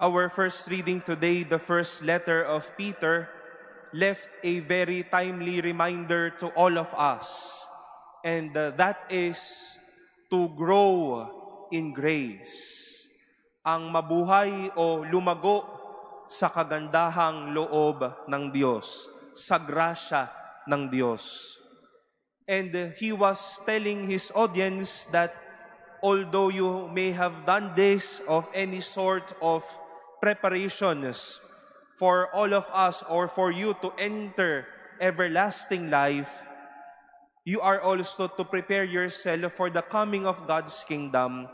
Our first reading today, the first letter of Peter, left a very timely reminder to all of us, and that is to grow in grace. Ang mabuhay o lumago sa kagandahang loob ng Diyos, sa grasya ng Diyos. And he was telling his audience that although you may have done this of any sort of preparations for all of us or for you to enter everlasting life, you are also to prepare yourself for the coming of God's kingdom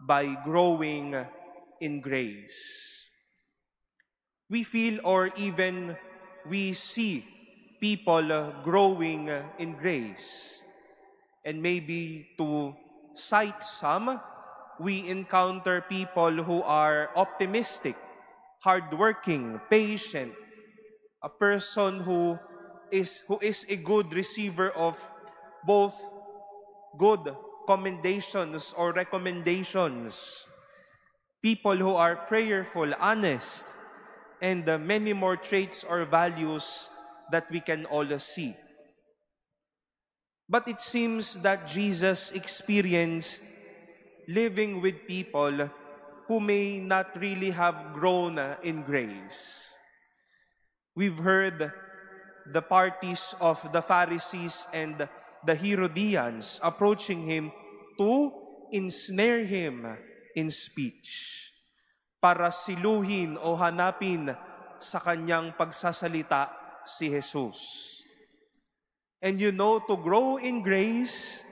by growing in grace. We feel or even we see people growing in grace. And maybe to cite some, we encounter people who are optimistic, hardworking, patient, a person who is a good receiver of both good commendations or recommendations, people who are prayerful, honest, and many more traits or values that we can all see. But it seems that Jesus experienced living with people who may not really have grown in grace. We've heard the parties of the Pharisees and the Herodians approaching him to ensnare him in speech, para siluhin o hanapin sa kanyang pagsasalita si Jesus. And you know, to grow in grace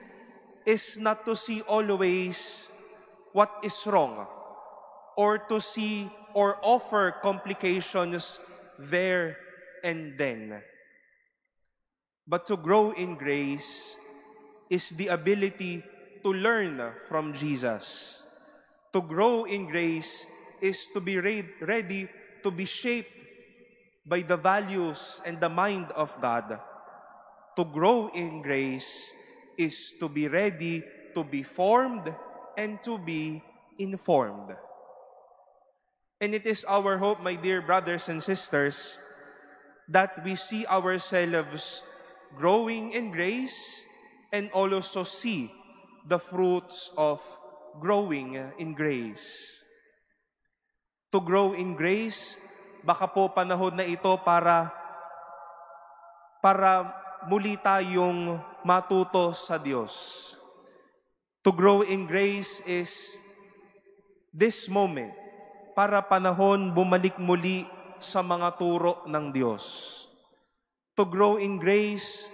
is not to see always what is wrong or to see or offer complications there and then. But to grow in grace is the ability to learn from Jesus. To grow in grace is to be ready to be shaped by the values and the mind of God. To grow in grace is to be ready to be formed and to be informed. And it is our hope, my dear brothers and sisters, that we see ourselves growing in grace and also see the fruits of growing in grace. To grow in grace, baka po panahon na ito para muli tayong matuto sa Diyos. To grow in grace is this moment, para panahon bumalik muli sa mga turo ng Diyos. To grow in grace,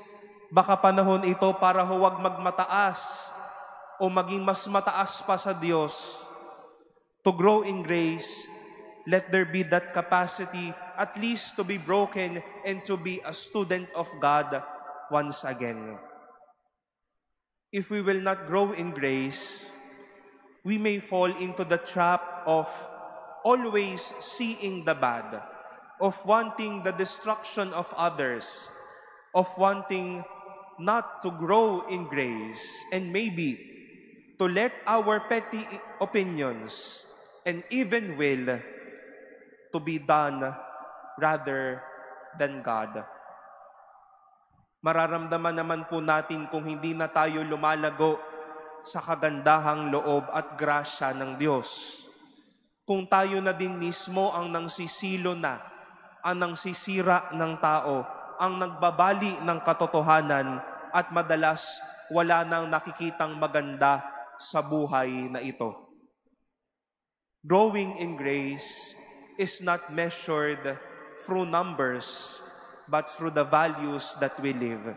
baka panahon ito para huwag magmataas o maging mas mataas pa sa Diyos. To grow in grace, let there be that capacity at least to be broken and to be a student of God once again. If we will not grow in grace, we may fall into the trap of always seeing the bad, of wanting the destruction of others, of wanting not to grow in grace, and maybe to let our petty opinions and even will to be done rather than God. Mararamdaman naman po natin kung hindi na tayo lumalago sa kagandahang loob at grasya ng Diyos. Kung tayo na din mismo ang nangsisilo na, ang nangsisira ng tao, ang nagbabali ng katotohanan at madalas wala nang nakikitang maganda sa buhay na ito. Growing in grace is not measured through numbers, but through the values that we live.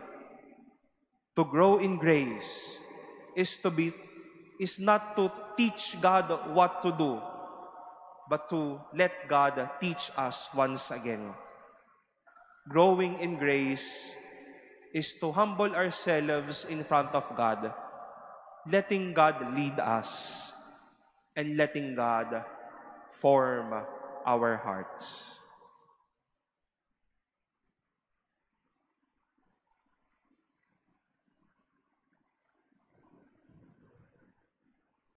To grow in grace is not to teach God what to do, but to let God teach us once again. Growing in grace is to humble ourselves in front of God, letting God lead us, and letting God form our hearts.